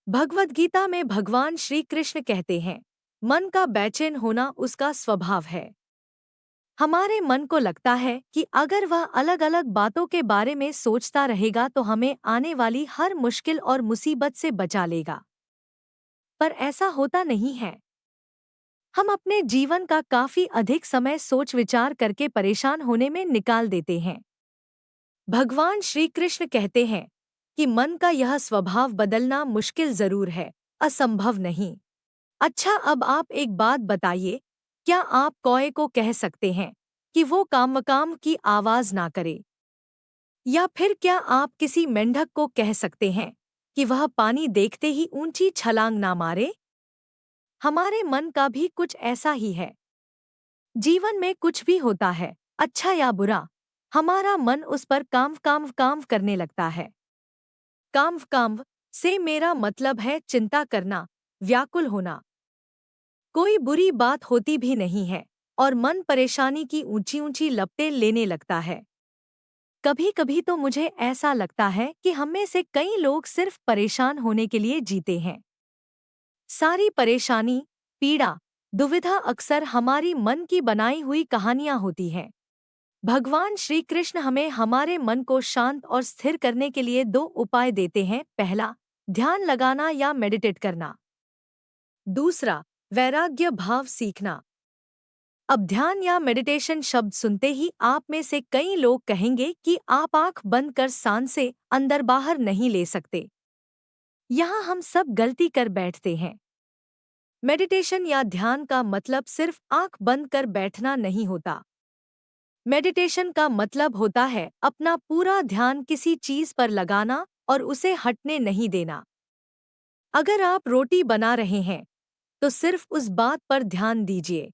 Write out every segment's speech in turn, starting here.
भगवद गीता में भगवान श्री कृष्ण कहते हैं, मन का बेचैन होना उसका स्वभाव है। हमारे मन को लगता है कि अगर वह अलग अलग बातों के बारे में सोचता रहेगा तो हमें आने वाली हर मुश्किल और मुसीबत से बचा लेगा। पर ऐसा होता नहीं है। हम अपने जीवन का काफी अधिक समय सोच विचार करके परेशान होने में निकाल देते हैं। भगवान श्री कृष्ण कहते हैं कि मन का यह स्वभाव बदलना मुश्किल जरूर है, असंभव नहीं। अच्छा, अब आप एक बात बताइए, क्या आप कौए को कह सकते हैं कि वो काम की आवाज ना करे? या फिर क्या आप किसी मेंढक को कह सकते हैं कि वह पानी देखते ही ऊंची छलांग ना मारे? हमारे मन का भी कुछ ऐसा ही है। जीवन में कुछ भी होता है, अच्छा या बुरा, हमारा मन उस पर काम करने लगता है। काम से मेरा मतलब है चिंता करना, व्याकुल होना। कोई बुरी बात होती भी नहीं है और मन परेशानी की ऊंची ऊंची लपटें लेने लगता है। कभी कभी तो मुझे ऐसा लगता है कि हम में से कई लोग सिर्फ परेशान होने के लिए जीते हैं। सारी परेशानी, पीड़ा, दुविधा अक्सर हमारी मन की बनाई हुई कहानियां होती हैं। भगवान श्री कृष्ण हमें हमारे मन को शांत और स्थिर करने के लिए दो उपाय देते हैं। पहला, ध्यान लगाना या मेडिटेट करना। दूसरा, वैराग्य भाव सीखना। अब ध्यान या मेडिटेशन शब्द सुनते ही आप में से कई लोग कहेंगे कि आप आंख बंद कर सांस से अंदर बाहर नहीं ले सकते। यहाँ हम सब गलती कर बैठते हैं। मेडिटेशन या ध्यान का मतलब सिर्फ आंख बंद कर बैठना नहीं होता। मेडिटेशन का मतलब होता है अपना पूरा ध्यान किसी चीज पर लगाना और उसे हटने नहीं देना। अगर आप रोटी बना रहे हैं तो सिर्फ उस बात पर ध्यान दीजिए।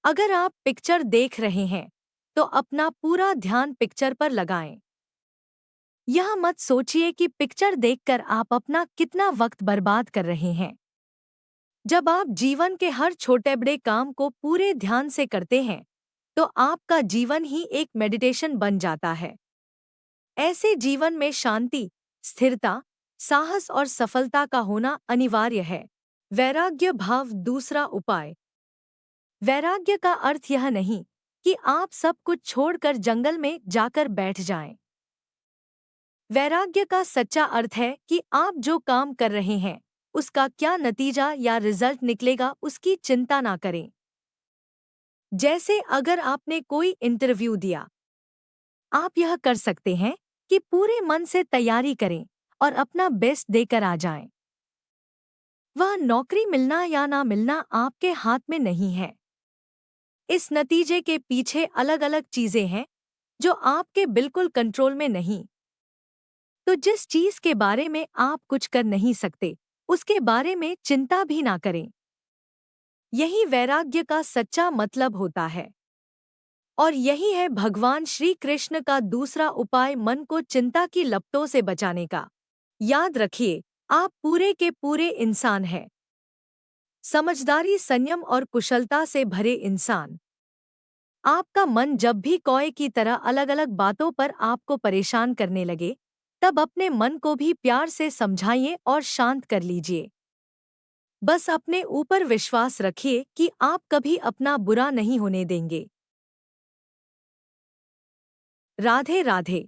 अगर आप पिक्चर देख रहे हैं तो अपना पूरा ध्यान पिक्चर पर लगाएं। यह मत सोचिए कि पिक्चर देखकर आप अपना कितना वक्त बर्बाद कर रहे हैं। जब आप जीवन के हर छोटे बड़े काम को पूरे ध्यान से करते हैं तो आपका जीवन ही एक मेडिटेशन बन जाता है। ऐसे जीवन में शांति, स्थिरता, साहस और सफलता का होना अनिवार्य है। वैराग्य भाव दूसरा उपाय। वैराग्य का अर्थ यह नहीं कि आप सब कुछ छोड़कर जंगल में जाकर बैठ जाएं। वैराग्य का सच्चा अर्थ है कि आप जो काम कर रहे हैं उसका क्या नतीजा या रिजल्ट निकलेगा उसकी चिंता ना करें। जैसे अगर आपने कोई इंटरव्यू दिया, आप यह कर सकते हैं कि पूरे मन से तैयारी करें और अपना बेस्ट देकर आ जाएं। वह नौकरी मिलना या ना मिलना आपके हाथ में नहीं है। इस नतीजे के पीछे अलग अलग चीजें हैं जो आपके बिल्कुल कंट्रोल में नहीं। तो जिस चीज के बारे में आप कुछ कर नहीं सकते, उसके बारे में चिंता भी ना करें। यही वैराग्य का सच्चा मतलब होता है। और यही है भगवान श्री कृष्ण का दूसरा उपाय मन को चिंता की लपटों से बचाने का। याद रखिए, आप पूरे के पूरे इंसान हैं। समझदारी, संयम और कुशलता से भरे इंसान। आपका मन जब भी कौए की तरह अलग अलग बातों पर आपको परेशान करने लगे, तब अपने मन को भी प्यार से समझाइए और शांत कर लीजिए। बस अपने ऊपर विश्वास रखिए कि आप कभी अपना बुरा नहीं होने देंगे। राधे राधे।